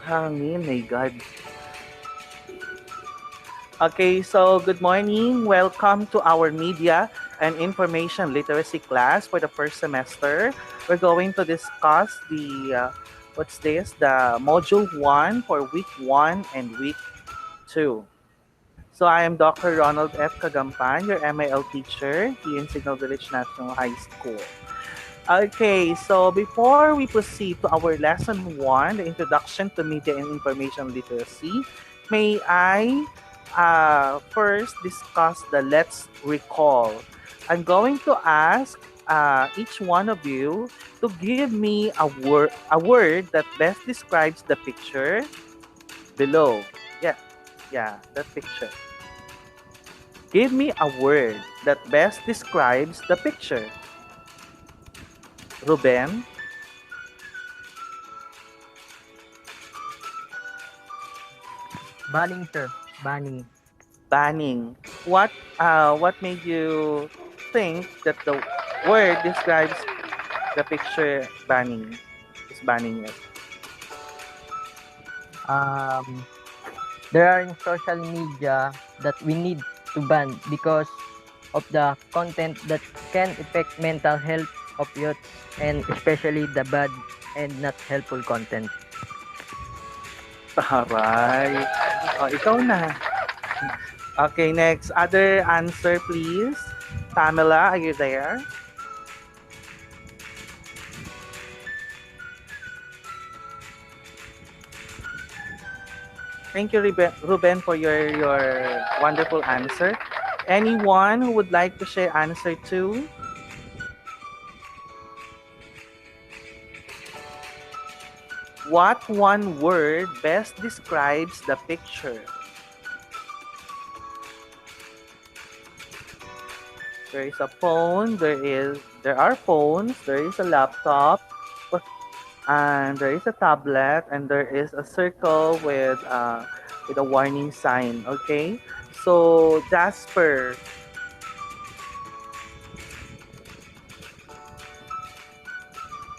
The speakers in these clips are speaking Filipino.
Hangin, my God. Okay, so good morning. Welcome to our Media and Information Literacy class for the first semester. We're going to discuss what's this? The Module 1 for Week 1 and Week 2. So I am Dr. Ronald F. Kagampan, your MIL teacher here in Signal Village National High School. Okay, so before we proceed to our lesson 1, the introduction to media and information literacy, may I first discuss the let's recall. I'm going to ask each one of you to give me a word that best describes the picture below. Yeah, yeah, that picture. Give me a word that best describes the picture. Ruben? Banning, sir. Banning. Banning. What made you think that the word describes the picture banning? Is banning it? Um, there are in social media that we need to ban because of the content that can affect mental health of youth and especially the bad and not helpful content. Taray. Oh, ikaw na. Okay, next. Other answer, please. Pamela, are you there? Thank you, Ruben, for your wonderful answer. Anyone who would like to share answer two? What one word best describes the picture? There is a phone, there are phones, there is a laptop, and there is a tablet, and there is a circle with a warning sign. Okay, so Jasper,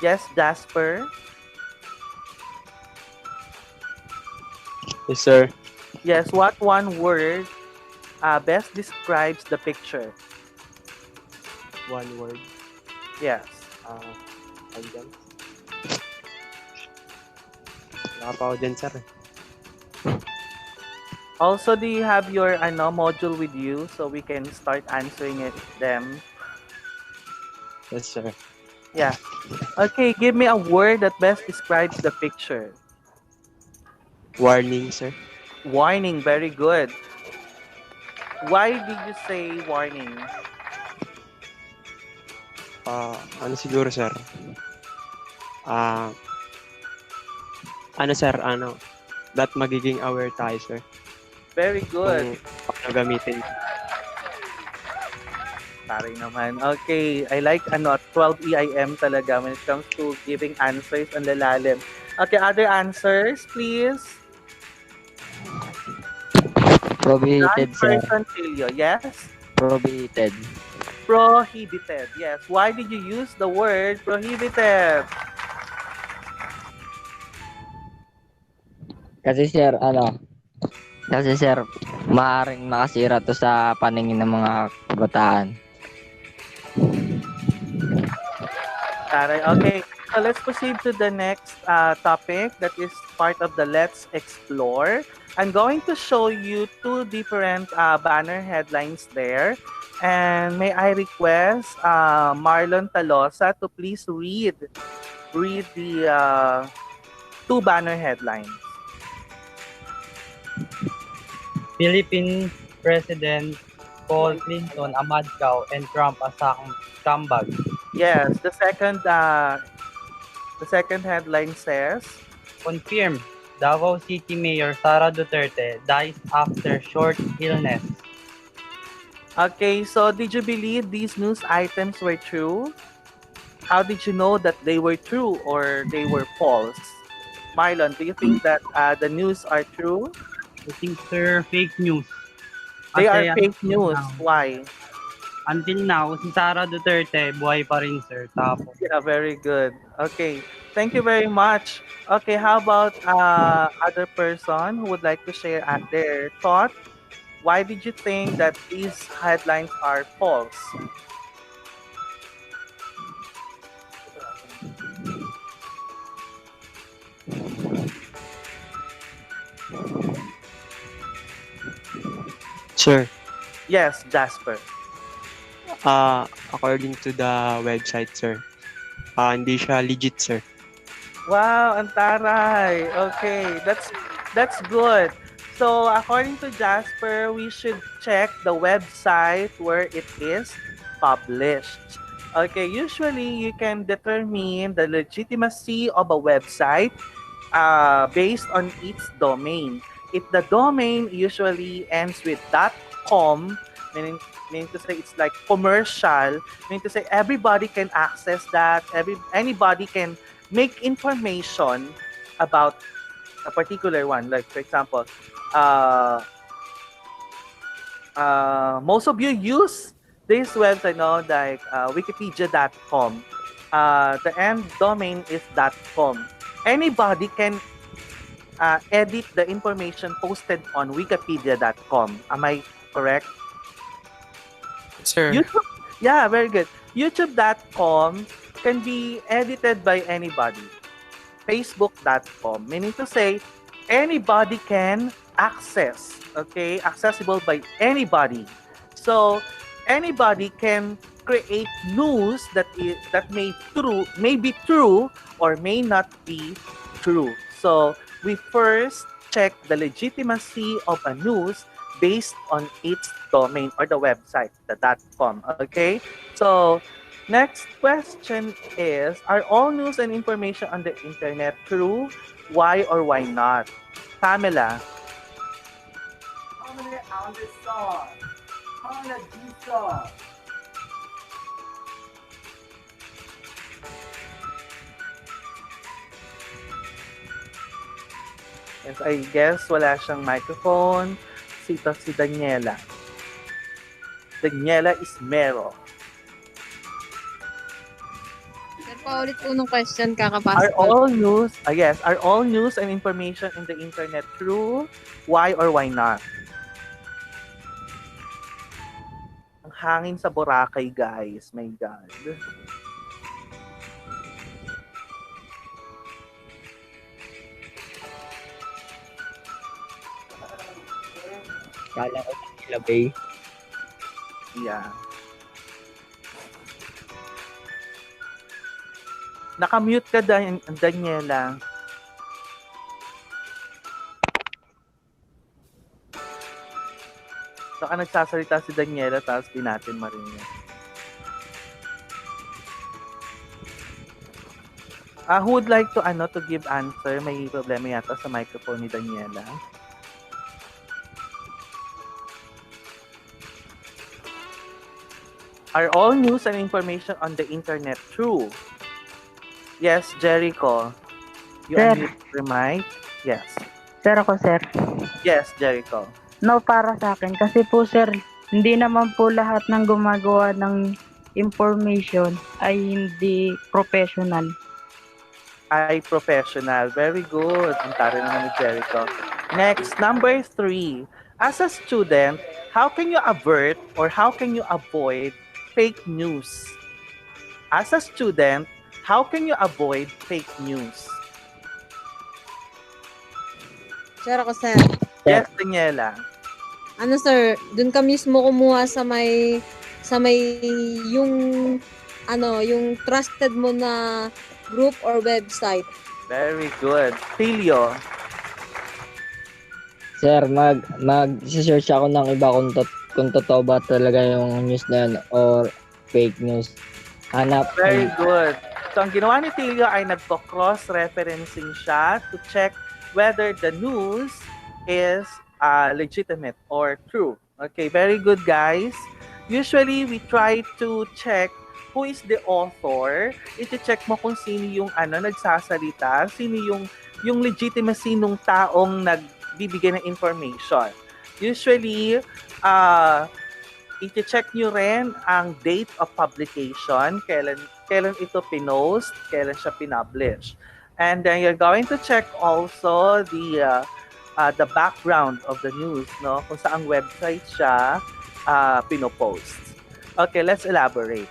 yes, Jasper, Yes, sir. yes. What one word best describes the picture? One word. Yes. Andyan. Wala pa ako dyan, sir. Also, do you have your module with you so we can start answering them? Yes, sir. Yeah. Okay, give me a word that best describes the picture. Warning, sir. Warning, very good. Why did you say warning? Ano siguro, sir? Sir, that magiging aware tayo, sir. Very good. Kung paano gamitin. Taray naman. Okay, I like 12 EIM talaga when it comes to giving answers on lalalim. Okay, other answers, please. Prohibited, sir. Non-person failure, yes? Prohibited. Prohibited, yes. Why did you use the word prohibited? Kasi sir, maaaring makasira to sa paningin ng mga kabataan. Taray. Okay, so let's proceed to the next topic that is part of the Let's Explore. I'm going to show you two different banner headlines there. And may I request Marlon Talosa to please read the two banner headlines. Philippine President called Clinton a mad cow and Trump a scumbag. Yes, the second headline says, Confirmed, Davao City Mayor Sara Duterte dies after short illness. okay, so did you believe these news items were true? How did you know that they were true or they were false? Marlon, do you think that the news are true? I think, sir, fake news. They are Kasi, fake news. now, Why? Until now, si Sara Duterte, buhay pa rin, sir. Tapos, Yeah, very good. Okay. Thank you very much. Okay, how about other person who would like to share their thought? Why did you think that these headlines are false? Sir, Yes, Jasper. according to the website, sir, hindi siya legit, sir. Wow, ang taray. Okay, that's good. So, according to Jasper, we should check the website where it is published. Okay, usually you can determine the legitimacy of a website based on its domain. If the domain usually ends with .com, meaning meaning to say it's like commercial, meaning to say everybody can access that, anybody can make information about a particular one. Like for example, uh, most of you use this website, no, like wikipedia.com. The end domain is .com. Anybody can edit the information posted on wikipedia.com. Am I correct? Sir. YouTube, yeah, very good. YouTube.com can be edited by anybody. Facebook.com, meaning to say anybody can access, okay, accessible by anybody. So anybody can create news that may be true or may not be true. So we first check the legitimacy of a news based on its domain or the website, the .com. Okay, so next question is, are all news and information on the internet true? Why or why not? Pamela. Yes, I guess wala siyang microphone. Si Daniela. Daniela Ismero. Sir, paulit po nung question, Are kakapasok ko. all news, yes, are all news and information in the internet true? Why or why not? Ang hangin sa Boracay, guys. My God. Kala ko ilabay. Yeah. Nakamute ka, Daniela. Saka nagsasalita si Daniela tapos di natin marinig. Who would like to give answer? May problema yata sa microphone ni Daniela. Are all news and information on the internet true? Yes, Jericho. You Sir. unmute your mic? Yes. Sir ako, sir. Yes, Jericho. No, para sa akin. Kasi po, sir, hindi naman po lahat ng gumagawa ng information ay hindi professional. Ay, professional. Very good. Ang tari naman ni Jericho. Next, number 3. As a student, how can you avert or how can you avoid fake news? As a student, how can you avoid fake news? Sir, ako, sir. Yes, Daniela. Ano, sir, dun ka mismo kumuha sa may yung yung trusted mo na group or website. Very good. Tilio. Sir, mag-search ako ng iba kung totoo ba talaga yung news na yan or fake news. Hanap. Very good. So, ang ginawa ni Tilio ay nagpo-cross-referencing siya to check whether the news is legitimate or true. Okay, very good, guys. Usually, we try to check who is the author. I-check mo kung sino yung nagsasalita, sino yung legitimacy nung taong nagbibigay ng information. Usually, i-check nyo rin ang date of publication, kailan ito pinost, kailan siya pinublish. And then you're going to check also the background of the news, no? Kung saang website siya pinopost. Okay, let's elaborate.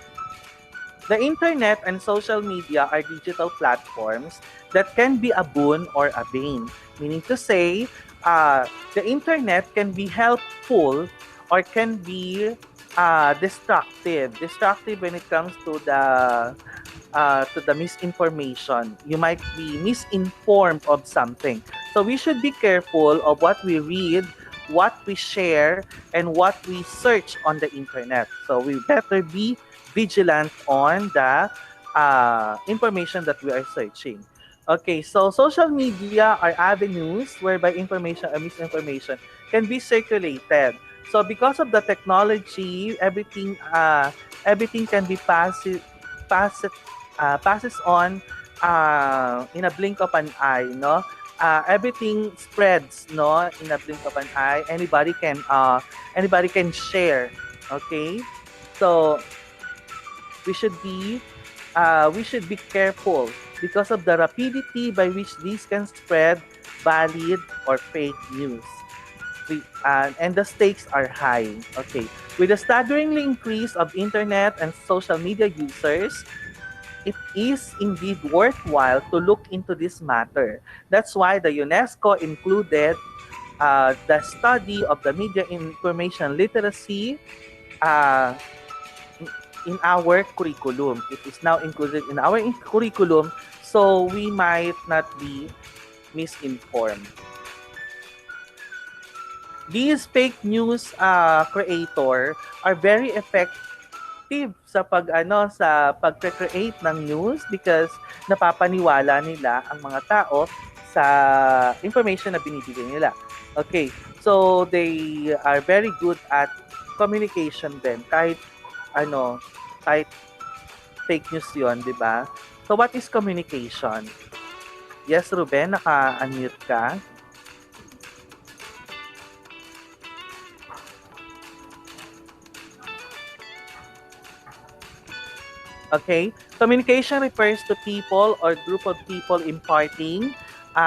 The internet and social media are digital platforms that can be a boon or a bane. Meaning to say, the internet can be helpful or can be destructive. Destructive when it comes to the misinformation. You might be misinformed of something. So we should be careful of what we read, what we share, and what we search on the internet. So we better be vigilant on the information that we are searching. Okay, so social media are avenues whereby information or misinformation can be circulated. So because of the technology, everything can be passes on in a blink of an eye, no? Everything spreads, no, in a blink of an eye. Anybody can share. Okay, so we should be careful because of the rapidity by which these can spread valid or fake news. And the stakes are high. Okay, with the staggeringly increase of internet and social media users, it is indeed worthwhile to look into this matter. That's why the UNESCO included the study of the media information literacy uh, in our curriculum. It is now included in our curriculum, so we might not be misinformed. These fake news creator are very effective sa pagcreate ng news because napapaniwala nila ang mga tao sa information na binibigay nila. Okay, so they are very good at communication din kahit fake news 'yon, 'di ba? So what is communication? Yes, Ruben, naka-unmute ka. Okay, communication refers to people or group of people imparting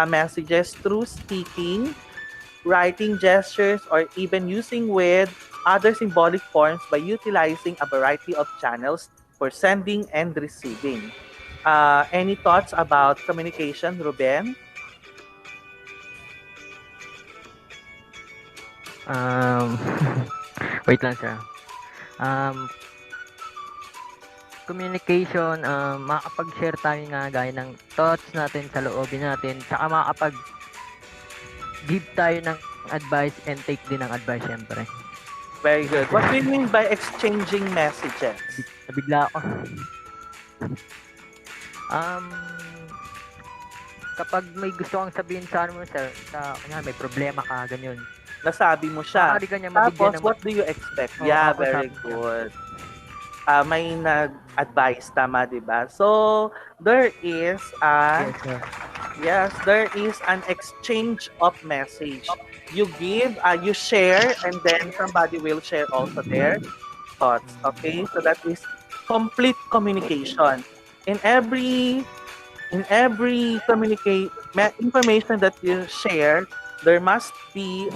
messages through speaking, writing, gestures, or even using with other symbolic forms by utilizing a variety of channels for sending and receiving. Any thoughts about communication, Ruben? Um, wait lang sir. Communication, makakapag-share tayo nga gaya ng thoughts natin sa loobin natin, tsaka makakapag-give tayo ng advice and take din ng advice syempre. Very good. What do you mean by exchanging messages? Nabigla ako. Kapag may gusto kang sabihin sa ano mo sir, kanya may problema ka, ganyan. Nasabi mo siya. Maaari ka niya mabigyan Tapos, ng what do you expect? Oo, Yeah, ako very sabi niya. good. May nag-advise, tama, diba? So, there is Yes sir. yes, there is an exchange of message. You give, you share, and then somebody will share also their thoughts. Okay, so that is complete communication. In every information that you share, there must be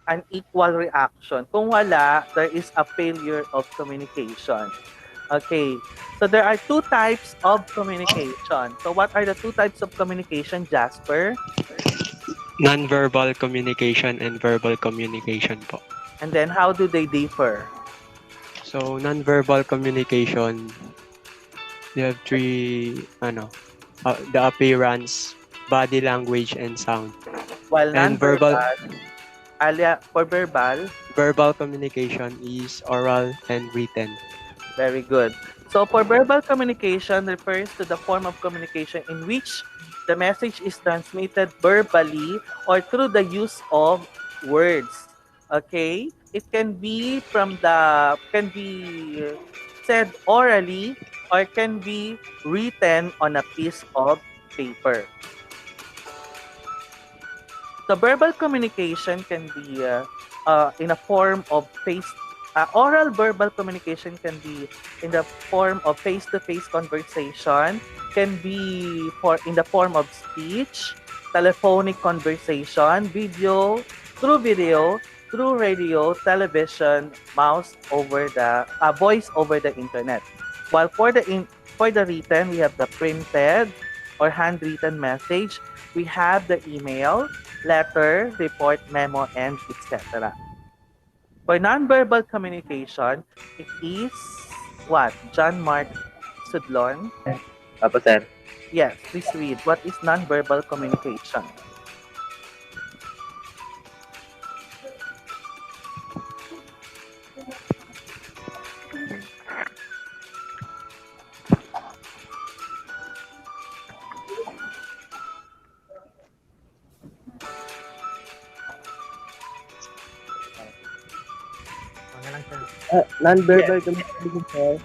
an equal reaction. Kung wala, there is a failure of communication. Okay, so there are two types of communication. So what are the two types of communication, Jasper? Non-verbal communication and verbal communication po. And then how do they differ? So, non-verbal communication, you have three, the appearance, body language, and sound. While And verbal, for verbal, verbal communication is oral and written. very good. So for verbal communication refers to the form of communication in which the message is transmitted verbally or through the use of words. Okay? It can be said orally or can be written on a piece of paper. The verbal communication can be in a form of Oral verbal communication can be in the form of face-to-face conversation, can be in the form of speech, telephonic conversation, video, through radio, television, voice over the internet. While for the written, we have the printed or handwritten message. We have the email, letter, report, memo, and etc. For nonverbal communication, it is what? John Mark Sudlon? Apo, sir. Yes, please read. What is nonverbal communication? Non-verbal communication, sir,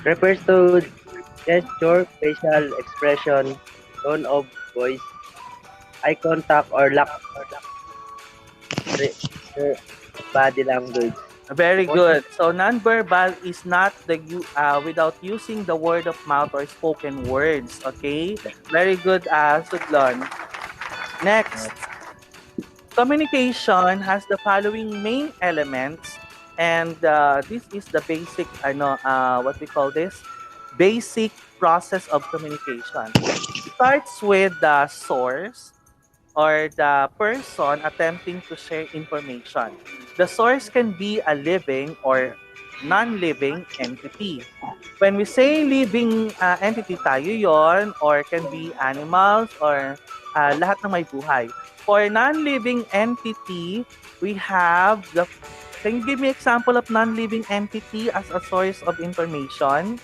refers to gesture, facial expression, tone of voice, eye contact, or lack re- re- body language. Very good. So nonverbal is not without using the word of mouth or spoken words. Okay. Very good, Sudlon. Next, communication has the following main elements, and this is the basic, what we call this, basic process of communication. It starts with the source or the person attempting to share information. The source can be a living or non-living entity. When we say living entity, tayo yon, or can be animals or lahat ng may buhay. For non-living entity, we have the... Can you give me example of non-living entity as a source of information?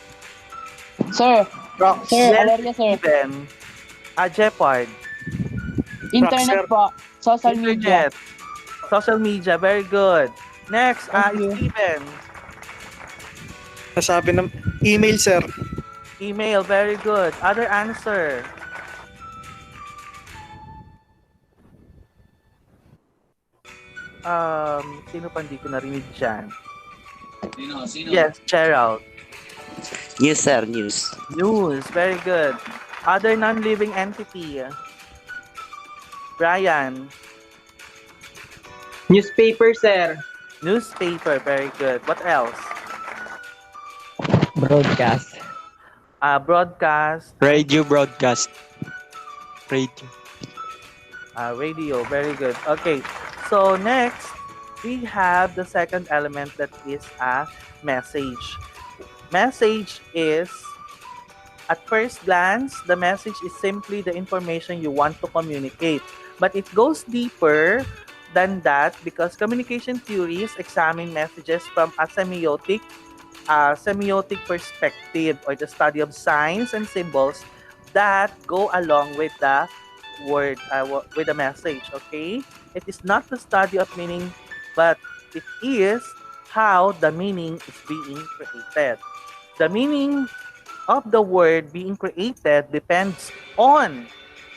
Sir, Yes, Valeria, sir. Steven. Jepard. Internet po. Social media. Internet. Social media, very good. Next, Thank you. Steven. Nasabi ng email, sir. Email, very good. Other answer. Sino pa hindi ko narinig dyan? Sino? Yes, Gerald. News, sir. News. News, very good. Other non-living entity. Brian. Newspaper, sir. Newspaper, very good. What else? Broadcast. Broadcast. Radio broadcast. Radio. Radio, very good. Okay, so next, we have the second element that is a message. Message is, at first glance, the message is simply the information you want to communicate. But it goes deeper than that because communication theories examine messages from a semiotic perspective, or the study of signs and symbols that go along with the word, with the message. Okay, it is not the study of meaning, but it is how the meaning is being created. The meaning of the word being created depends on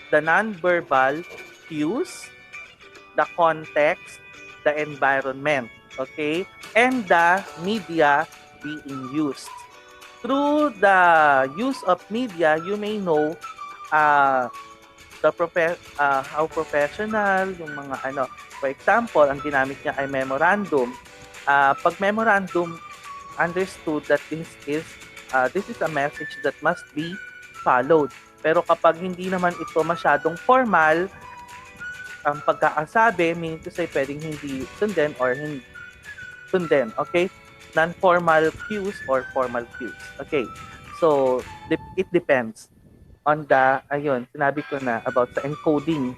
the nonverbal cues, the context, the environment, okay, and the media being used. Through the use of media, you may know how professional yung mga ano. For example, ang ginamit niya ay memorandum. Pag memorandum, understood that this is a message that must be followed. Pero kapag hindi naman ito masyadong formal, ang pagkakasabi, meaning to say, pwedeng hindi sundin or hindi sundin. Okay? Non-formal cues or formal cues. Okay. So, it depends on the, sinabi ko na about the encoding.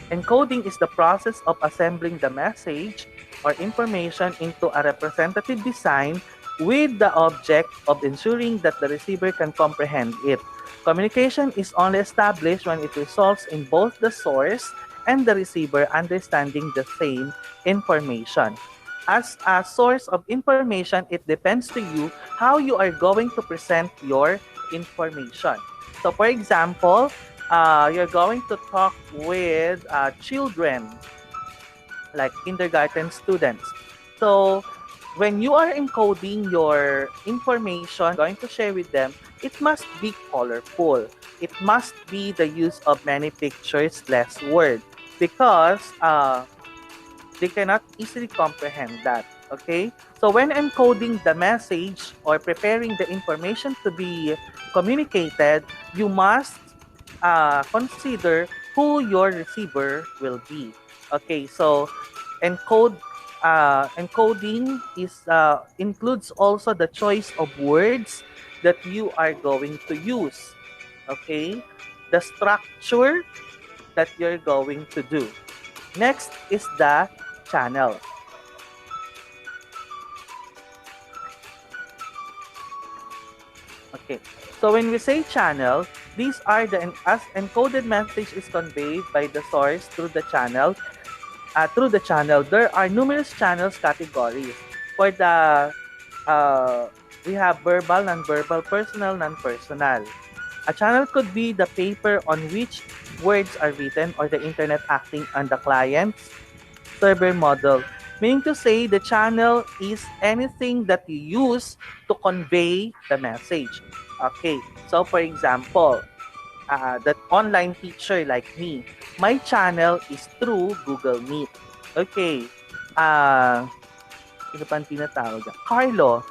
Encoding is the process of assembling the message or information into a representative design with the object of ensuring that the receiver can comprehend it. Communication is only established when it results in both the source and the receiver understanding the same information. As a source of information, it depends to you how you are going to present your information. So, for example, you're going to talk with children, like kindergarten students. So, when you are encoding your information going to share with them, it must be colorful. It must be the use of many pictures, less word, because they cannot easily comprehend that. Okay? So when encoding the message or preparing the information to be communicated, you must consider who your receiver will be. Okay, so encoding is includes also the choice of words that you are going to use. Okay, the structure that you're going to do. Next is the channel. Okay. So when we say channel, these are the as encoded message is conveyed by the source through the channel. Through the channel, there are numerous channels categories. For the we have verbal, non-verbal, personal, non-personal. A channel could be the paper on which words are written or the internet acting on the client's server model. Meaning to say, the channel is anything that you use to convey the message. Okay, so for example, that online teacher like me, my channel is through Google Meet. Okay, sino pa ang tinatawag? Carlo,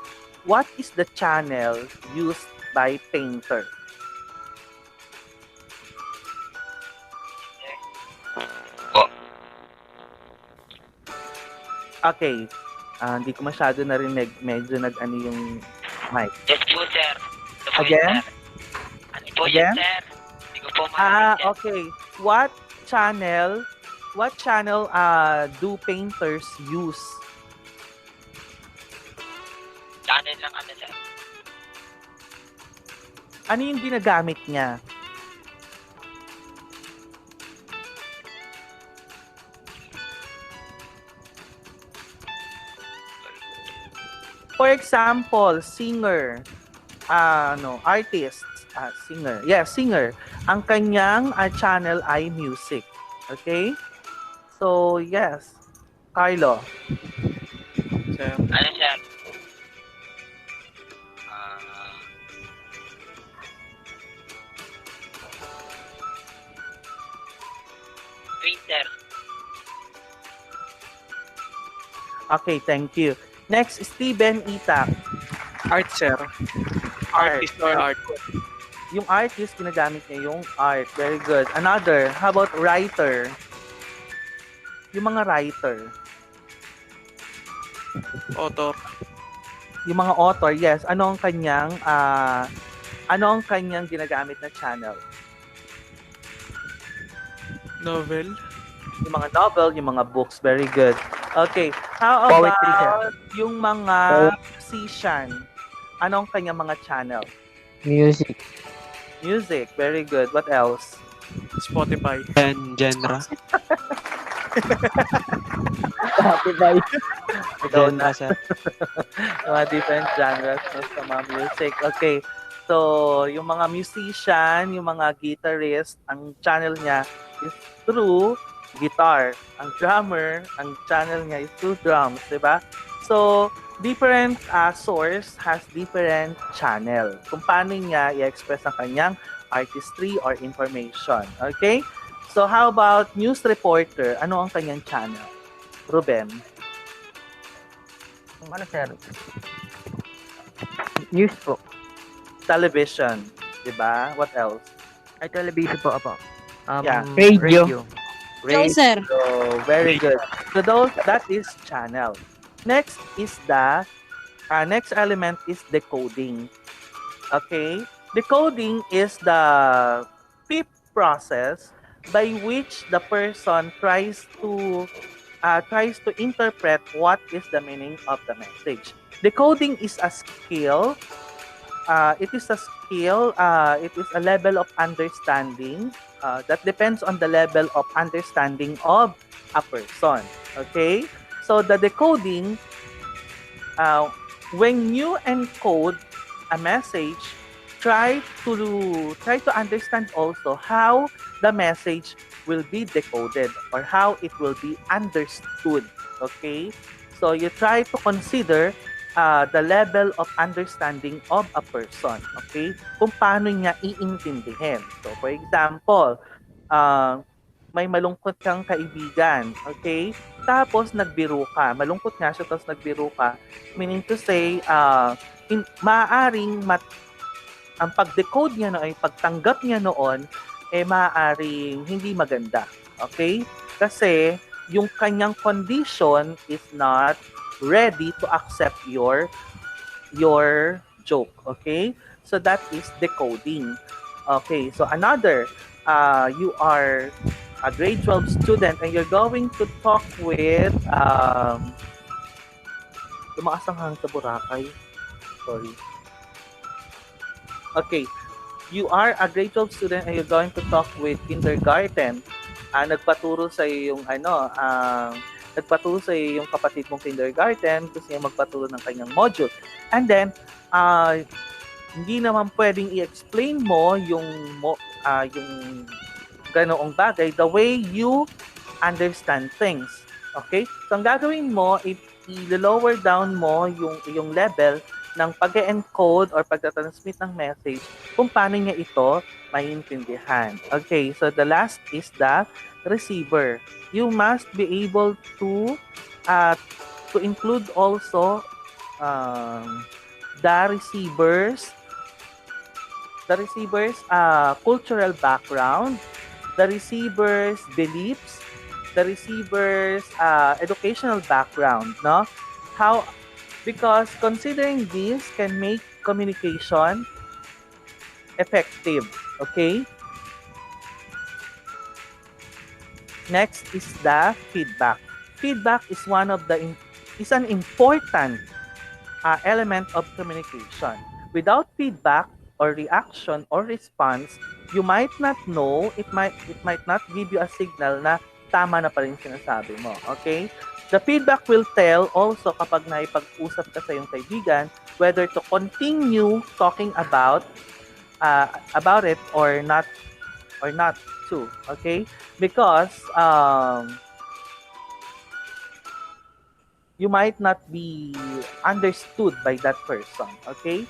what is the channel used by Painter? Okay. Hindi ko masyado narinig. Medyo nag-ano yung mic. Yes po, sir. Again? Ano po yun, sir? Hindi ko po Okay. What channel do painters use? Channel lang ano, sir. Ano yung ginagamit niya? For example, singer, artist, singer. Yeah, singer. Ang kanyang channel ay music. Okay? So, yes. Carlo. Sir. Ano, sir? Twitter. Okay, thank you. Next, Steven Itak. Art, sir. Artist or art. Yung artist, ginagamit niya yung art. Very good. Another, how about writer? Yung mga writer. Author. Yung mga author, yes. Ano ang kanyang ginagamit na channel? Novel. Yung mga novel, yung mga books. Very good. Okay. How Poetry, sir. about yung mga musician? Ano ang kanyang mga channel? Music. Music. Very good. What else? Spotify. And genre. Spotify. Ikaw Genre, na. sir. Mga different genres sa mga music. Okay. So, yung mga musician, yung mga guitarist, ang channel niya is through guitar. Ang drummer, ang channel niya is through drums, di ba? So, different source has different channel. Kung paano niya i-express ang kanyang artistry or information. Okay? So, how about news reporter? Ano ang kanyang channel? Ruben? Ano, sir? News po. Television. Diba? What else? Ay, television po, apo. Yeah. Radio. Ikaw, sir. Very good. So, that is channel. Next is the next element is decoding. Okay? Decoding is the fifth process by which the person tries to interpret what is the meaning of the message. Decoding is a skill. It is a skill. It is a level of understanding that depends on the level of understanding of a person. Okay? So the decoding, when you encode a message, try to understand also how the message will be decoded or how it will be understood. Okay? So you try to consider the level of understanding of a person. Okay? Kung paano niya iintindihin. So for example, uh, may malungkot kang kaibigan. Okay? Tapos nagbiro ka. Malungkot nga siya, tapos nagbiro ka. Meaning to say, maaaring ang pag-decode niya noon, pagtanggap niya noon, maaaring hindi maganda. Okay? Kasi yung kanyang condition is not ready to accept your joke. Okay? So that is decoding. Okay, so another, you are a grade 12 student and you're going to talk with, lumakas ang hangin sa Boracay. Sorry. Okay, you are a grade 12 student and you're going to talk with kindergarten. Nagpaturo sa iyo yung nagpaturo sa iyo yung kapatid mong kindergarten, gusto niya magpaturo ng kanyang module. And then, hindi naman pwedeng i-explain mo yung ganoong bagay the way you understand things. Okay? So, ang gagawin mo, i-lower down mo yung level ng pag-encode or pag-transmit ng message kung paano niya ito maintindihan. Okay, so the last is the receiver. You must be able to include also the receiver's cultural background, the receiver's beliefs, the receiver's educational background, no? Because considering this can make communication effective. Okay? Next is the feedback. Feedback is an important element of communication. Without feedback or reaction or response, you might not know, it might not give you a signal na tama na pa rin sinasabi mo. Okay? The feedback will tell also kapag naipag-usap ka sa iyong kaibigan whether to continue talking about it or not to. Okay? Because you might not be understood by that person. Okay?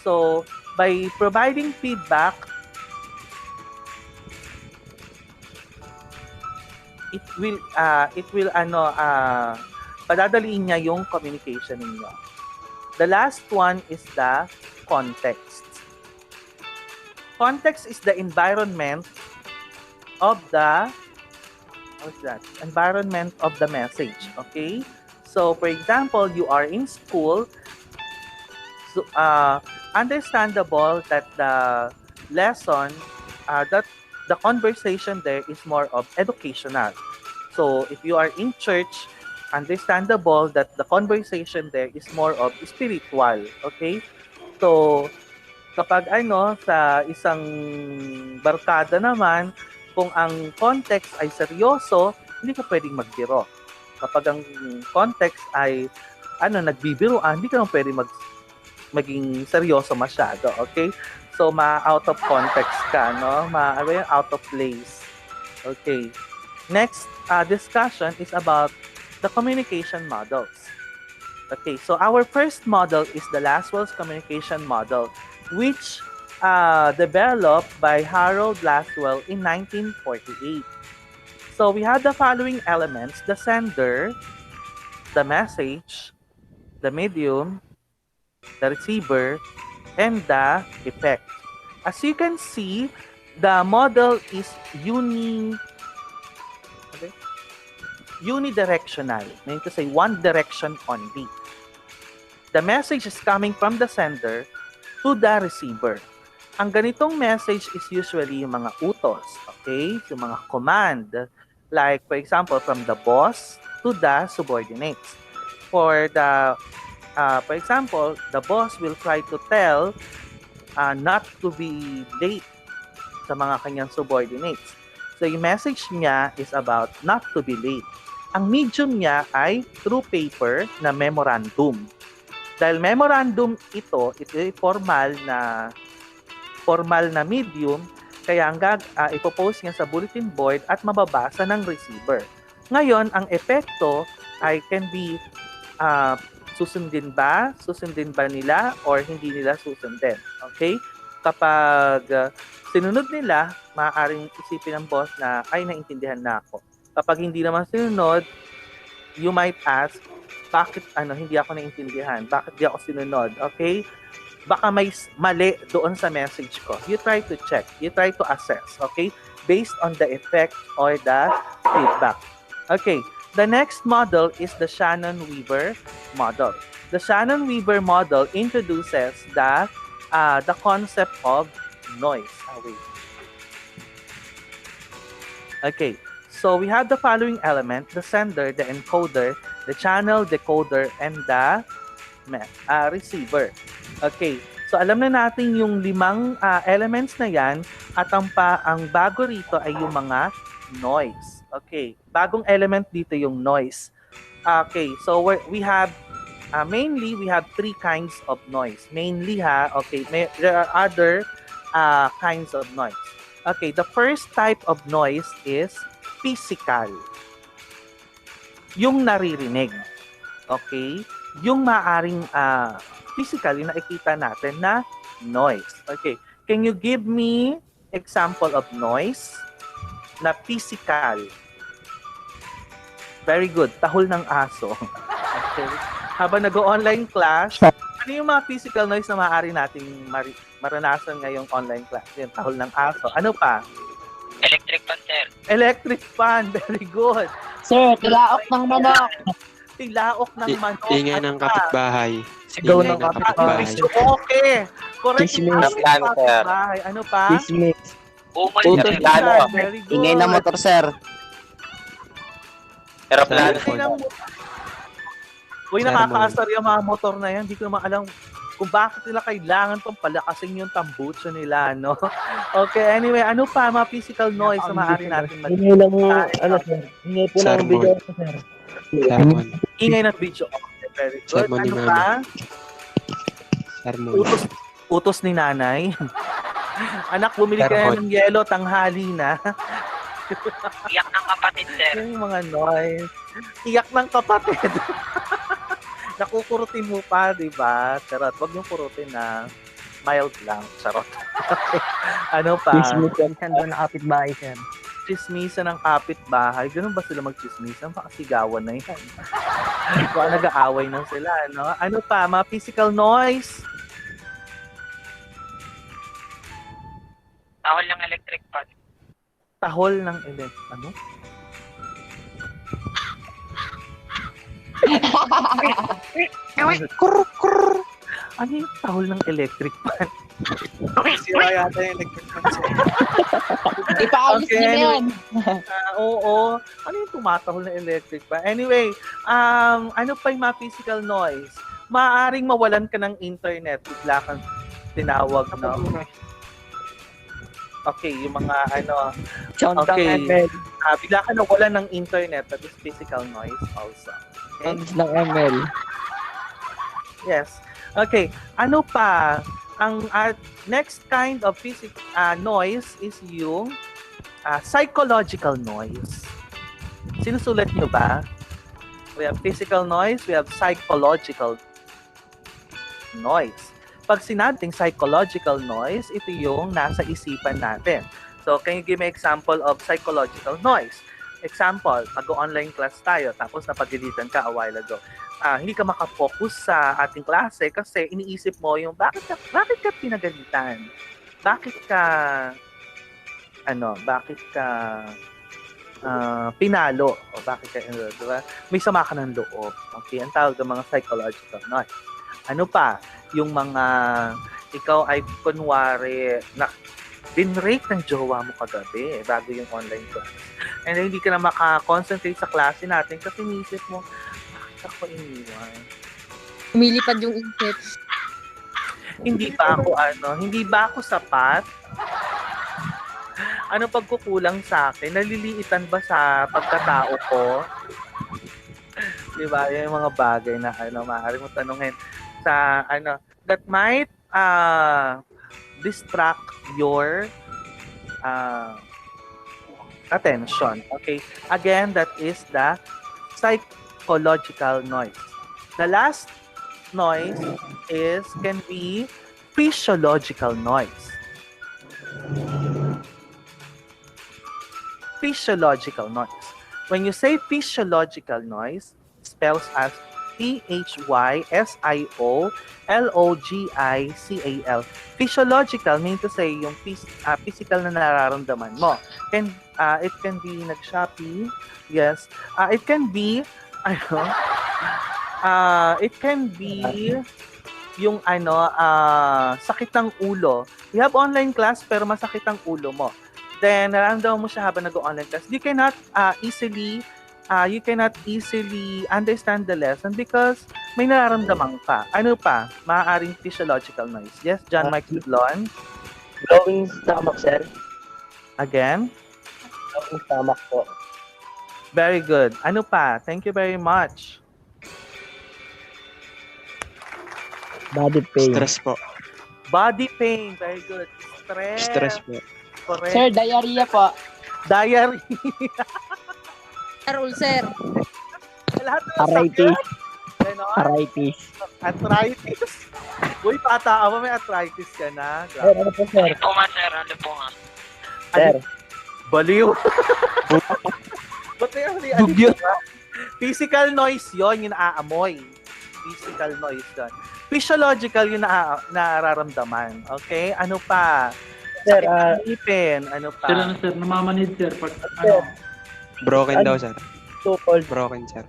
So, by providing feedback, it will padadaliin niya yung communication ninyo. The last one is the context. Context is the environment of the message. Okay? So, for example, you are in school. So, understandable that the lesson, that the conversation there is more of educational. So, if you are in church, understandable that the conversation there is more of spiritual. Okay? So, kapag sa isang barkada naman, kung ang context ay seryoso, hindi ka pwedeng magbiro. Kapag ang context ay nagbibiruan, hindi ka naman pwedeng maging seryoso masyado. Okay? So, out of context ka, no? Out of place. Okay. Next discussion is about the communication models. Okay, so our first model is the Laswell's communication model, which developed by Harold Laswell in 1948. So we have the following elements: the sender, the message, the medium, the receiver, and the effect. As you can see, the model is unidirectional, meaning to say one direction only. The message is coming from the sender to the receiver. Ang ganitong message is usually yung mga utos, okay? Yung mga command. Like, for example, from the boss to the subordinates. For example, the boss will try to tell not to be late sa mga kanyang subordinates. So, yung message niya is about not to be late. Ang medium niya ay through paper na memorandum. Dahil memorandum ito ay formal na medium, kaya ang ipopost niya sa bulletin board at mababasa ng receiver. Ngayon, ang epekto ay can be ah, susundin ba nila or hindi nila susundin. Okay? Kapag sinunod nila, maaaring isipin ng boss na, ay, naintindihan na ako. Kapag hindi naman sinunod, you might ask, bakit hindi ako naintindihan? Bakit di ako sinunod? Okay? Baka may mali doon sa message ko. You try to check. You try to assess. Okay? Based on the effect or the feedback. Okay. The next model is the Shannon-Weaver model. The Shannon-Weaver model introduces the concept of noise. Okay. So we have the following element: the sender, the encoder, the channel, decoder, and the receiver. Okay. So alam na natin yung 5 elements na yan at ang bago rito ay yung mga noise. Okay. Bagong element dito yung noise. Okay. So we have mainly we have 3 kinds of noise. Mainly okay, there are other kinds of noise. Okay, the first type of noise is physical. Yung naririnig. Okay? Yung maaring physical, yung nakikita natin na noise. Okay. Can you give me example of noise na physical? Very good. Tahol ng aso. Okay. Habang nag-online class, ano yung mga physical noise na maaari nating maranasan ngayong online class? Yung tahol ng aso. Ano pa? Electric fan, sir. Electric fan. Very good. Sir, tilaok ng manok. Tilaok ng manok. Ingay ng kapitbahay. Sigaw ng kapitbahay. Okay. Correct. Chismis. Kapitbahay. Ano pa? Chismis. Umal, Puto, sir. plano. Very good. Ingay na motor, sir. Aeroplano. Uy, nakakaasar yung mga motor na yan. Hindi ko naman alam kung bakit nila kailangan pang palakasin yung tambutso nila, no? Okay, anyway, ano pa mga physical noise na maaari natin Ingay lang mo, sir. Ingay po lang ang video, sir. Sermon. Ingay ng video. Okay, very good. Sermon ni Ano Mama. pa? Sermon. Utos ni nanay. Anak, bumili ka na ng yelo, tanghali na. Iyak ng kapatid, sir. Yung mga noise. Iyak ng kapatid. Nakukurutin mo pa, di ba? Charot. Huwag yung kurutin na mild lang. Charot. Ano pa? Chismisan doon na kapitbahay, sir. Chismisan ng kapitbahay. Ganun ba sila mag-chismisan? Baka sigawan na yan. Baka nag-aaway na sila, no? Ano pa? Mga physical noise? Tahol ng electric fan. Tahol ng ano? Ano yung tahol ng electric fan? Sira yata yung electric fan. Ipaalis Okay, niyo yan. Oo. Ano yung tumatahol ng electric fan? Anyway, ano pa yung mga physical noise? Maaaring mawalan ka ng internet. Bigla kang tinawag, no? Okay, yung mga okay. Bigla ka nawalan ng internet. That is physical noise also. Okay? Sounds ng ML. Yes. Okay. Ano pa? Ang next kind of physical noise is yung psychological noise. Sinusulat nyo ba? We have physical noise, we have psychological noise. Pag sinabing psychological noise, ito yung nasa isipan natin. So, can you give me example of psychological noise? Example, mag-online class tayo, tapos napagalitan ka a while ago. Hindi ka makafocus sa ating klase kasi iniisip mo yung bakit ka pinagalitan? Bakit ka pinalo? O bakit ka, diba? May sama ka ng loob. Okay, ang tawag ng mga psychological noise. Ano pa? Yung mga, ikaw ay kunwari, din-rate ng jowa mo kagabi bago yung online class. And hindi ka na makakonsentrate sa klase natin kasi iniisip mo, bakit ako iniwan? Lumilipad yung isip. Hindi ba ako sapat? Ano pagkukulang sa akin? Naliliitan ba sa pagkatao ko? Diba? Yung mga bagay na maaari mo tanungin sa that might distract your attention. Okay? Again, that is the psychological noise. The last noise can be physiological noise. Physiological noise. When you say physiological noise, spells as PHYSIOLOGICAL. Physiological mean to say yung physical na nararamdaman mo. It can be nag-Shopee. Yes. It can be it can be yung sakit ng ulo. We have online class pero masakit ang ulo mo. Then nararamdaman mo siya habang nag-online class. You cannot easily understand the lesson because may nararamdaman ka. Ano pa? Maaaring physiological noise. Yes, John McLean. Glowing stomach, sir. Again? Glowing stomach po. Very good. Ano pa? Thank you very much. Body pain. Stress po. Body pain. Very good. Stress po. Correct. Sir, diarrhea po. Diarrhea. Ulcer. Lahat ng Arthritis. sakit. Ganon. Arthritis. Arthritis. Uy, pata mo, may arthritis ka na. Sir, Grabe. ano po, sir? Ano po nga, sir? Ano po nga? Sir. Baliw. Ba't may Dugyot. Physical noise yon yung naaamoy. Physical noise yon. Physiological yung nararamdaman. Okay? Ano pa? Sir, Sakit ng ngipin. Ano pa? Sir, namamanid, sir. Pag, Sir. Broken daw, sir. Too cold. Broken, sir.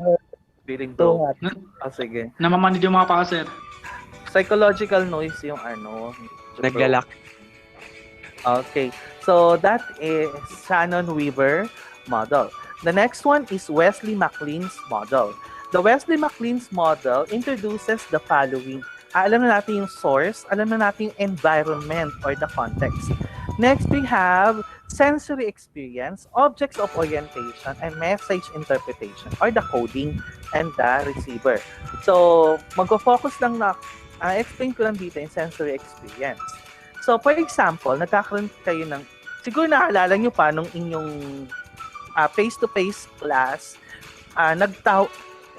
Feeling Too bro. hot. Sige. namamanid yung mga paa, sir. Psychological noise yung Naglalak. Okay. So that is Shannon Weaver model. The next one is Wesley McLean's model. The Wesley McLean's model introduces the following. Alam na natin yung source, alam na natin yung environment or the context. Next, we have sensory experience, objects of orientation, and message interpretation or the coding and the receiver. So, mag-focus lang na, explain ko lang dito yung sensory experience. So, for example, nagkakaroon kayo ng, siguro naalala nyo pa nung inyong face-to-face class,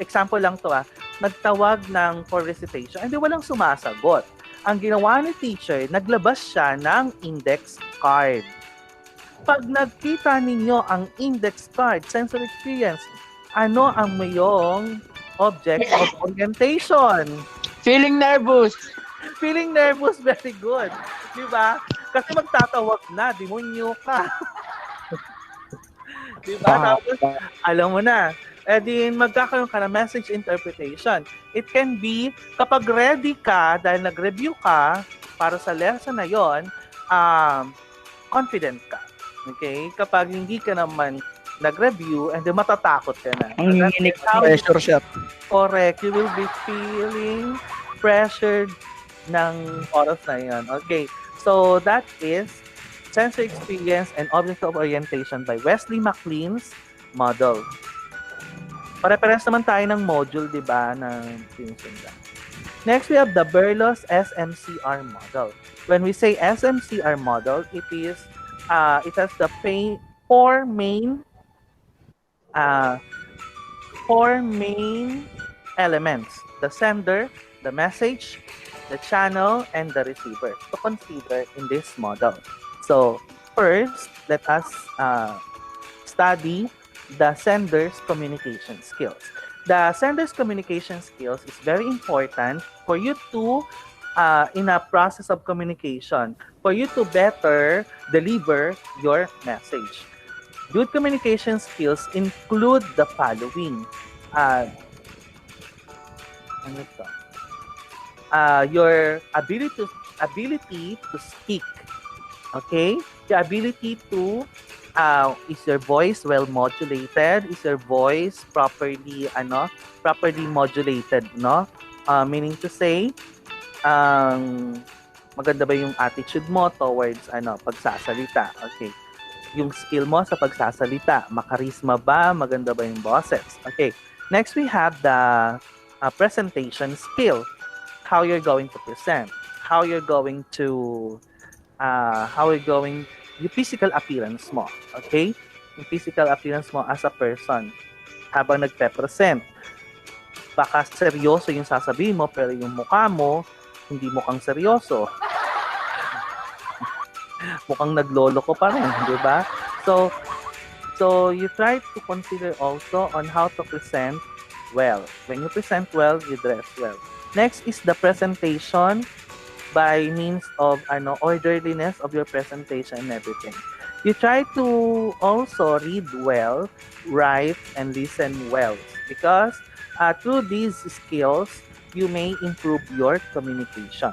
example lang to nagtawag ng for recitation, hindi walang sumasagot. Ang ginawa ni teacher, naglabas siya ng index card. Pag nagkita ninyo ang index card, sensory experience, ano ang mayong object of orientation? Feeling nervous. Feeling nervous, very good. Di ba? Kasi magtatawag na, demonyo ka. Di ba? Tapos, alam mo na, din magkakaroon ka ng message interpretation. It can be, kapag ready ka, dahil nag-review ka para sa lesson na yon, confident ka. Okay? Kapag hindi ka naman nag-review, and then matatakot ka na. Ang hinihinig pressure siya. Correct. You will be feeling pressured ng oras na yon. Okay. So, that is sensory experience and object of orientation by Wesley McLean's model. Pare-pares naman tayo ng module, di ba, na sinusundan. Next, we have the BRLS SMCR model. When we say SMCR model, it has the four main elements: the sender, the message, the channel, and the receiver to consider in this model. So, first, let us study the sender's communication skills. The sender's communication skills is very important for you to, in a process of communication, for you to better deliver your message. Good communication skills include the following. Your ability to speak. Okay? The ability to is your voice well modulated? Is your voice properly modulated, no? Meaning to say, maganda ba yung attitude mo towards pagsasalita? Okay. Yung skill mo sa pagsasalita, makarisma ba? Maganda ba yung boses? Okay. Next, we have the presentation skill. How you're going to present. How you're going yung physical appearance mo, okay? Yung physical appearance mo as a person habang nagpe-present. baka seryoso yung sasabihin mo, pero yung mukha mo, hindi mukhang seryoso. Mukhang naglolo ko pa rin, di ba? So you try to consider also on how to present well. When you present well, you dress well. Next is the presentation by means of orderliness of your presentation and everything. You try to also read well, write, and listen well, because through these skills, you may improve your communication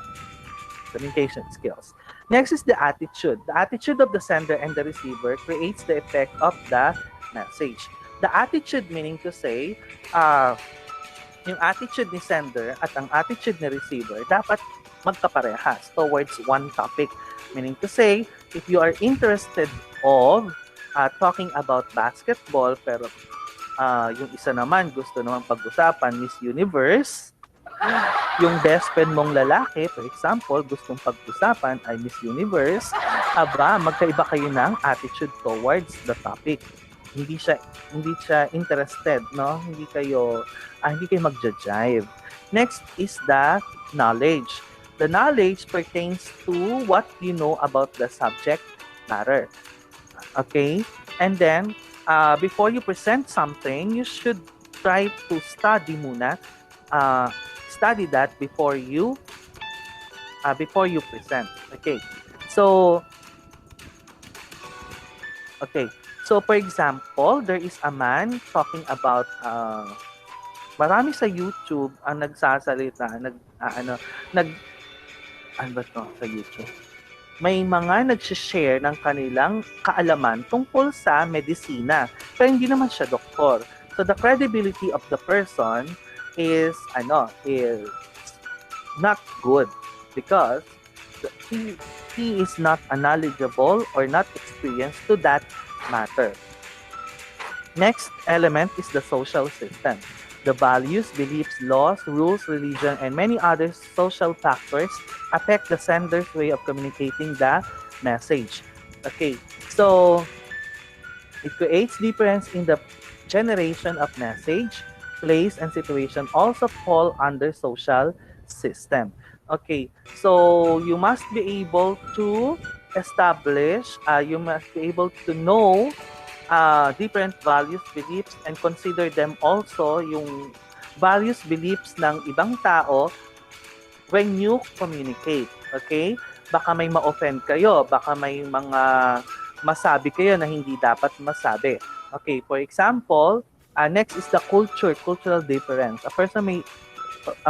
skills. Next is the attitude. The attitude of the sender and the receiver creates the effect of the message. The attitude meaning to say, yung attitude ni sender at ang attitude ni receiver dapat magkaparehas towards one topic. Meaning to say, if you are interested of talking about basketball, pero yung isa naman gusto naman pag-usapan Miss Universe, yung best friend mong lalaki, for example, gustong pag-usapan ay Miss Universe, magkaiba kayo ng attitude towards the topic. Hindi siya interested, no? Hindi kayo magja-jive. Next is the knowledge. The knowledge pertains to what you know about the subject matter. Okay? And then, before you present something, you should try to study muna. Study that before you present. Okay. So for example, there is a man talking about marami sa YouTube ang nagsasalita sa YouTube. May mga nag-share ng kanilang kaalaman tungkol sa medisina. Pero hindi naman siya doktor. So the credibility of the person is not good because he is not knowledgeable or not experienced to that matter. Next element is the social system. The values, beliefs, laws, rules, religion, and many other social factors affect the sender's way of communicating the message. Okay, so it creates difference in the generation of message. Place and situation also fall under social system. Okay, so you must be able to establish, you must be able to know different values, beliefs, and consider them also yung values, beliefs ng ibang tao when you communicate. Okay? Baka may ma-offend kayo, baka may mga masabi kayo na hindi dapat masabi. Okay, for example, next is the cultural difference. A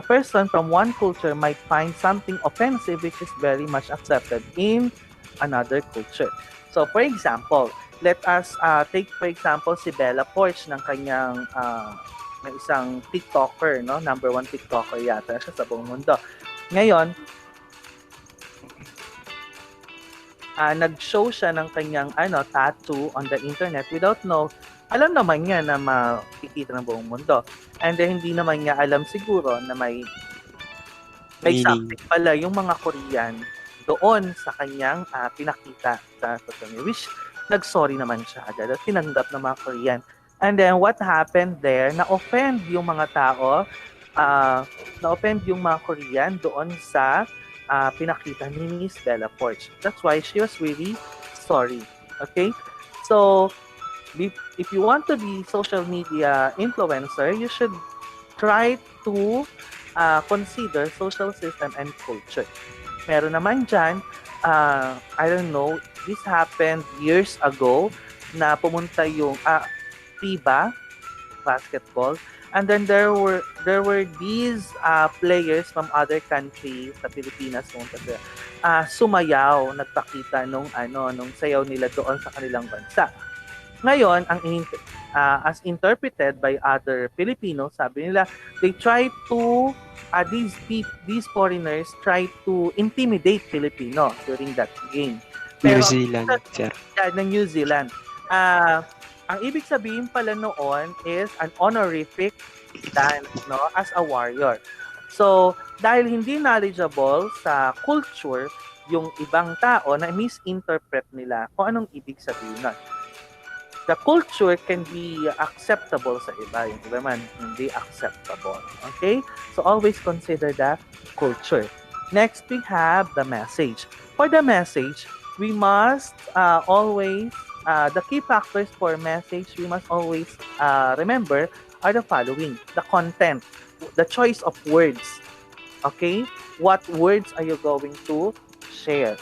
person from one culture might find something offensive which is very much accepted in another culture. So, for example, let us take for example si Bella Poarch ng kanyang ng isang TikToker, no? Number 1 TikToker yata siya sa buong mundo. Ngayon, nag-show siya ng kanyang tattoo on the internet without alam naman niya na makikita ng buong mundo. And then, hindi naman niya alam siguro na may something pala yung mga Korean doon sa kanyang pinakita sa social media. Which, nag-sorry naman siya agad at tinanggap ng mga Korean. And then, what happened there, na-offend yung mga tao, na-offend yung mga Korean doon sa pinakita ni Miss Bella Poarch. That's why she was really sorry. Okay? So, if you want to be social media influencer, you should try to consider social system and culture. Meron naman dyan, I don't know, this happened years ago na pumunta yung FIBA basketball, and then there were these players from other countries sa Pilipinas sumayaw, nagpakita nung sayaw nila doon sa kanilang bansa. Ngayon, as interpreted by other Filipinos, sabi nila, they try to these foreigners try to intimidate Filipino during that game. New Zealand, sir. Yeah, ng New Zealand. Ang ibig sabihin pala noon is an honorific dance, no, as a warrior. So, dahil hindi knowledgeable sa culture yung ibang tao, na misinterpret nila kung anong ibig sabihin nun. The culture can be acceptable sa iba, yung iba man hindi acceptable. Okay? So always consider the culture. Next, we have the message. For the message, we must always, the key factors for message, we must always remember are the following. The content, the choice of words. Okay? What words are you going to share?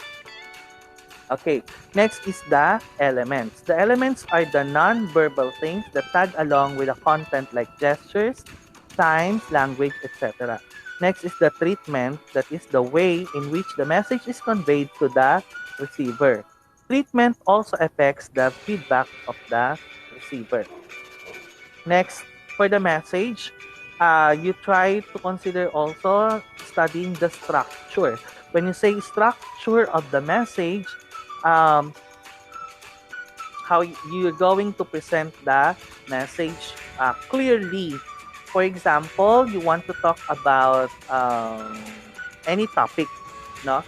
Okay, next is the elements. The elements are the non-verbal things that tag along with the content like gestures, signs, language, etc. Next is the treatment, that is the way in which the message is conveyed to the receiver. Treatment also affects the feedback of the receiver. Next, for the message, you try to consider also studying the structure. When you say structure of the message, um, how you're going to present the message clearly. For example, you want to talk about any topic, no?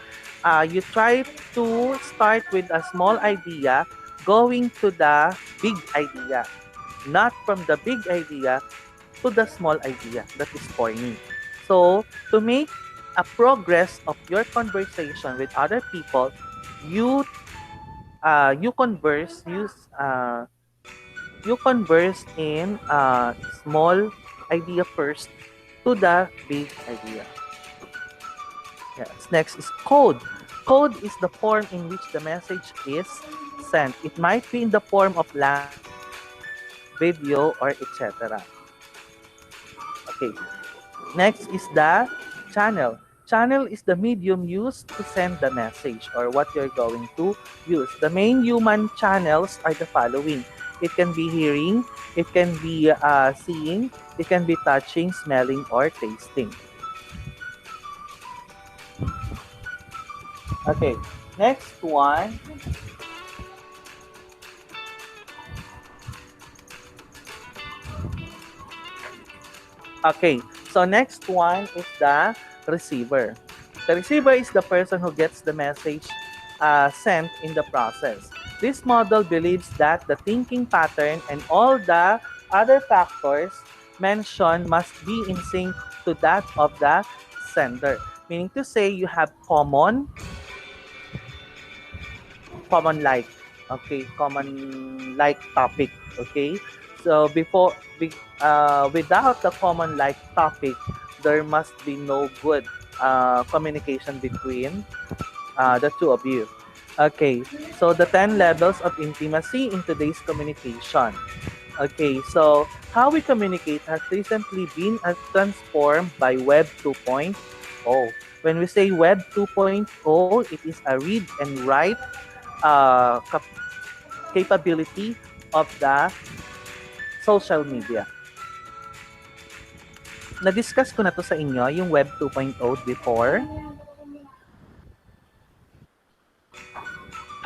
You try to start with a small idea, going to the big idea, not from the big idea to the small idea that is pointing. So, to make a progress of your conversation with other people, you you converse use you converse in small idea first to the big idea. Yes. Next is code. Code is the form in which the message is sent. It might be in the form of language, video, or etc. Okay. Next is the channel. Channel is the medium used to send the message or what you're going to use. The main human channels are the following. It can be hearing, it can be seeing, it can be touching, smelling, or tasting. Okay, next one. Okay, so next one is the receiver. The receiver is the person who gets the message sent in the process. This model believes that the thinking pattern and all the other factors mentioned must be in sync to that of the sender. Meaning to say you have common like, okay, common like topic, okay. So without the common like topic, there must be no good communication between the two of you. Okay, so the 10 levels of intimacy in today's communication. Okay, so how we communicate has recently been transformed by Web 2.0. When we say Web 2.0, it is a read and write capability of the social media. Na-discuss ko na to sa inyo, yung Web 2.0 before.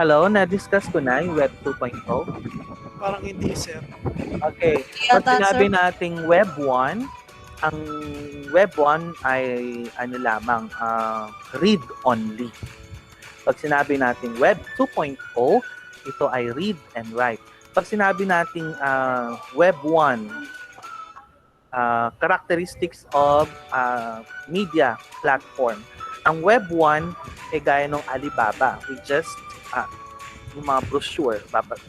Hello, na-discuss ko na yung Web 2.0? Parang hindi, sir. Okay. Pag sinabi nating Web 1, ang Web 1 ay ano lamang, read only. Pag sinabi nating Web 2.0, ito ay read and write. Pag sinabi nating Web 1, characteristics of media platform. Ang Web 1 ay gaya ng Alibaba. We just yung mga brochure,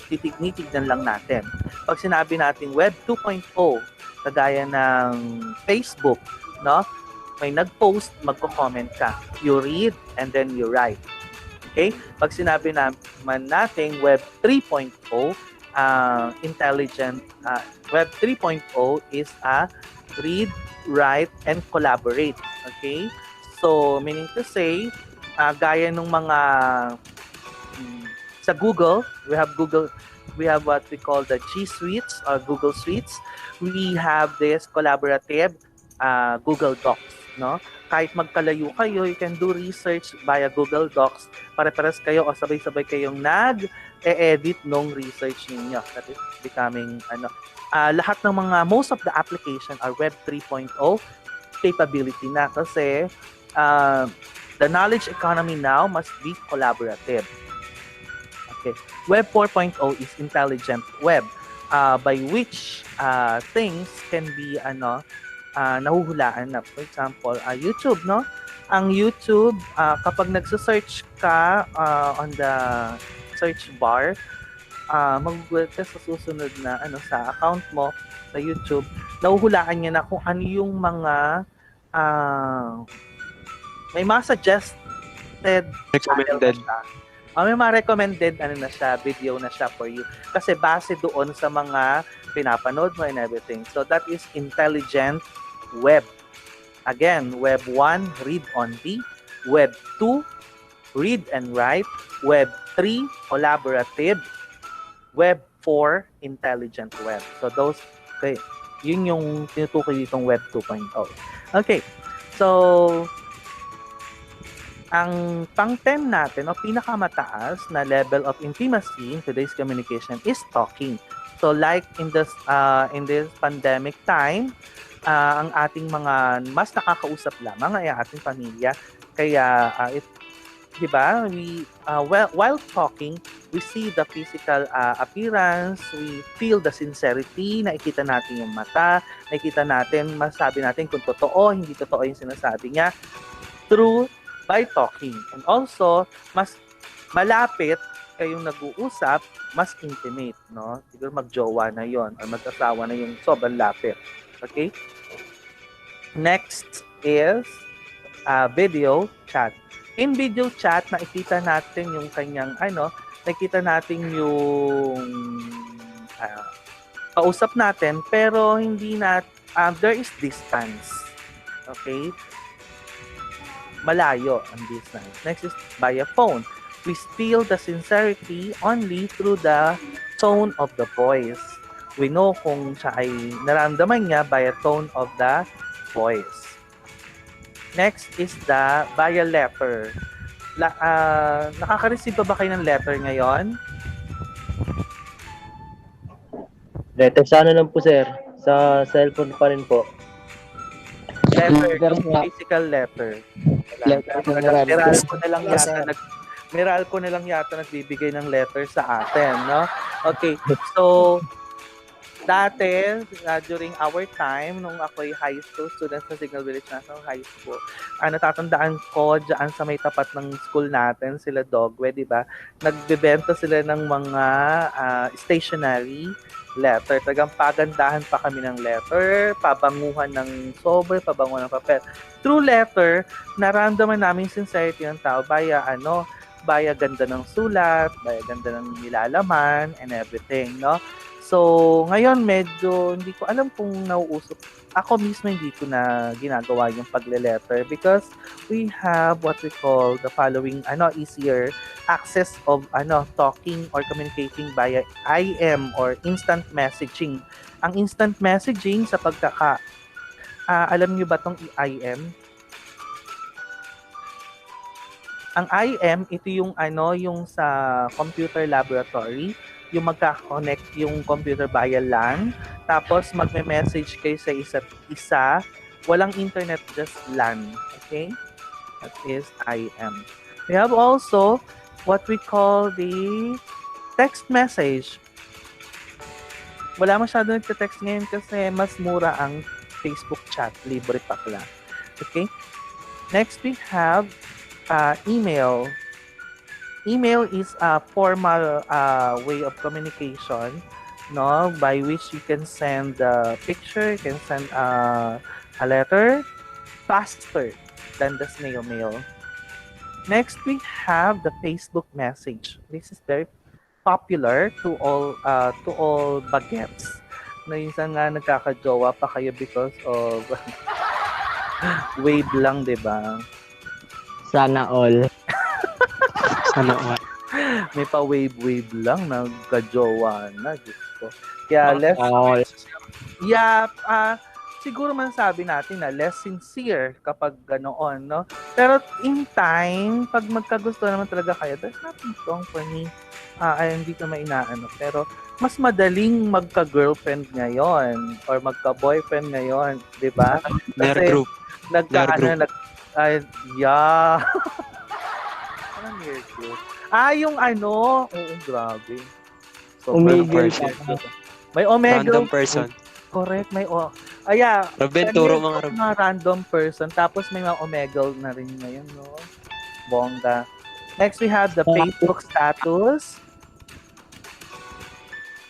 titignan lang natin. Pag sinabi nating Web 2.0, kagaya ng Facebook, no? May nag-post, magko-comment ka. You read and then you write. Okay? Pag sinabi naman natin Web 3.0, intelligent, Web 3.0 is a read, write, and collaborate. Okay? So, meaning to say, gaya ng mga sa Google, we have what we call the G Suites or Google Suites. We have this collaborative Google Docs, no? Kahit magkalayo kayo, you can do research via Google Docs. Pare-pares kayo o sabay-sabay kayong nag-edit nung research ninyo. That is becoming lahat ng mga most of the application are Web 3.0 capability na kasi the knowledge economy now must be collaborative. Okay. Web 4.0 is intelligent web, by which things can be nahuhulaan na. For example, YouTube, no? Ang YouTube, kapag nagsa-search ka on the search bar, magugulat ka sa susunod na sa account mo sa YouTube, nahuhulaan niya na kung ano yung mga may mga suggested channel na Recommended. siya. May mga recommended na siya, video na siya for you. Kasi base doon sa mga pinapanood mo and everything. So that is intelligent web. Again, web 1, read only. Web 2, read and write. Web 3, collaborative. Web 4, intelligent web. So those, okay, yun yung tinutukoy ditong web 2.0. Okay, so ang pang-10 natin o pinakamataas na level of intimacy in today's communication is talking. So like in this pandemic time, ang ating mga mas nakakausap lamang ay ating pamilya. Kaya di ba? We while talking, we see the physical appearance, we feel the sincerity, nakikita natin yung mata, nakikita natin, masabi natin kung totoo, hindi totoo yung sinasabi niya through by talking. And also, mas malapit kayong nag-uusap, mas intimate, no? Siguro magjowa na yon or mag-asawa na yung sobrang lapit. Okay? Next is video chat. In video chat, nakikita natin yung kanyang nakikita natin yung kausap natin, pero hindi there is distance. Okay? Malayo ang distance. Next is via phone. We feel the sincerity only through the tone of the voice. We know kung siya ay nararamdaman niya via tone of the voice. Next is the via letter. Nakaka-receive ba kayo ng letter ngayon? Letter sana lang po, sir. Sa cellphone pa rin po. Letter, physical letter. Meralco na lang yata nagbibigay ng letter sa atin, no? Okay, so dati, during our time, nung ako'y high school student sa Signal Village National High School, natatandaan ko dyan sa may tapat ng school natin, sila Dogwe, di ba? Nagbebenta sila ng mga stationery letter. Tagang pagandahan pa kami ng letter, pabanguhan ng sobre, pabanguhan ng papel. Through letter, naramdaman namin sincerity ng tao via ganda ng sulat, via ganda ng nilalaman, and everything, no? So, ngayon medyo hindi ko alam kung nauusok. Ako mismo hindi ko na ginagawa yung pagle-letter because we have what we call the following easier access of talking or communicating via IM or instant messaging. Ang instant messaging sa alam niyo ba tong IM? Ang IM, ito yung yung sa computer laboratory, yung magka-connect yung computer via LAN, tapos magme-message kayo sa isa't isa, walang internet, just LAN. Okay? That is IM. We have also what we call the text message. Wala masyado nagte-text ngayon kasi mas mura ang Facebook chat, libre pa pala. Okay? Next we have email. Email is a formal way of communication, no, by which you can send a picture, you can send a letter faster than the snail mail. Next, we have the Facebook message. This is very popular to all bagets. Na minsan nga nagkakajowa pa kayo because of wave lang, di ba? Sana all. Sana all. May pa-wave lang, nagka-jowa na. Diyos ko. Kaya siguro man sabi natin na less sincere kapag ganoon, no? Pero in time, pag magkagusto naman talaga kayo, there's nothing wrong for me. Hindi ko inaano. Pero mas madaling magka-girlfriend ngayon or magka-boyfriend ngayon, di ba? Kasi yeah. Anong near group? Yung ano, oo, grabe. Random Umigil person. pa. May Omegle. Random person. Correct, may yeah, Ruben, 10 turo years mga old na random person. Tapos may mga Omegle na rin ngayon, no? Bongga. Next, we have the Facebook status.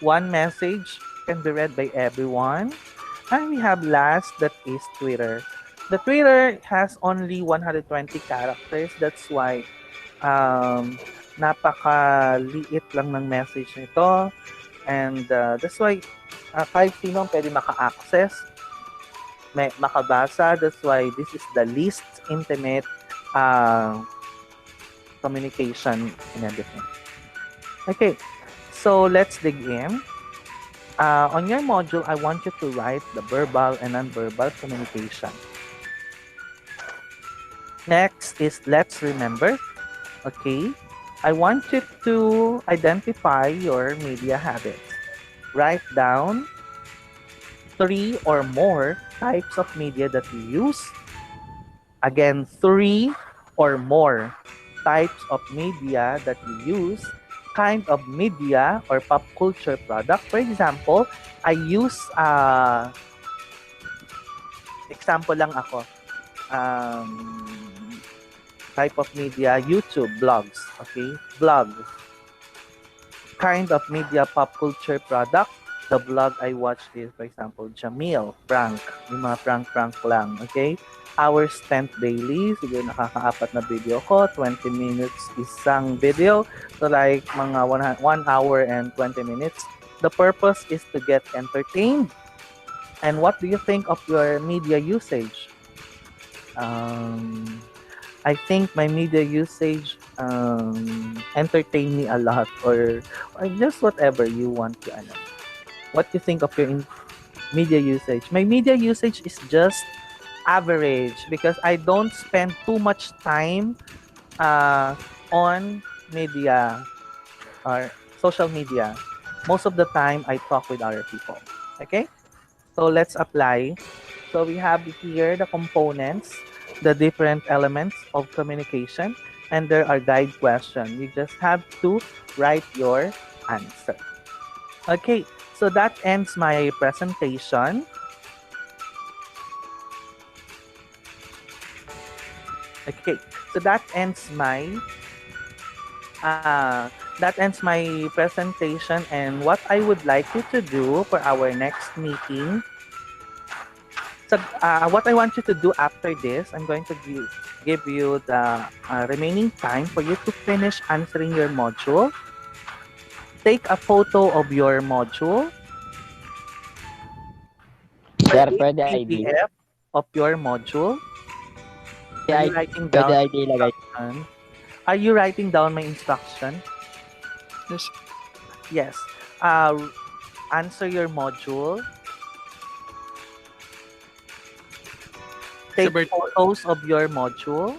One message can be read by everyone. And we have last, that is Twitter. The Twitter has only 120 characters. That's why napakaliit lang ng message nito. And that's why kahit sino pwede maka-access, makabasa. That's why this is the least intimate communication and everything. Okay, so let's dig in. On your module, I want you to write the verbal and nonverbal communication. Next is let's remember. Okay, I want you to identify your media habits. Write down 3 or more types of media that you use. Again, 3 or more types of media that you use, kind of media or pop culture product. For example, I use, example lang ako, type of media, YouTube, blogs, okay? Blogs. Kind of media, pop culture product. The blog I watch is, for example, Jamil, prank. Yung mga prank lang, okay? Hours spent daily. Siguro nakaka-4 na video ko. 20 minutes isang video. So like mga 1 hour and 20 minutes. The purpose is to get entertained. And what do you think of your media usage? I think my media usage entertain me a lot, or just whatever you want to know. What do you think of your media usage? My media usage is just average because I don't spend too much time on media or social media. Most of the time, I talk with other people. Okay? So let's apply. So we have here the components, the different elements of communication, and there are guide questions. You just have to write your answer. Okay, so that ends my presentation. Okay, so that ends my presentation, and what I would like you to do for our next meeting. So what I want you to do after this, I'm going to give you the remaining time for you to finish answering your module. Take a photo of your module. Sir, Create pwede ID. PDF of your module. Are you writing down Pwede ID ilagay. instruction? Are you writing down my instruction? Yes. Yes. Answer your module. Take photos of your module.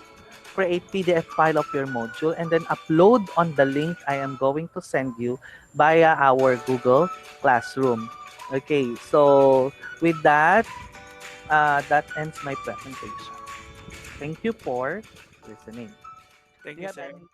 Create PDF file of your module, and then upload on the link I am going to send you via our Google Classroom. Okay, so with that, that ends my presentation. Thank you for listening. Thank Do you you, have sir. any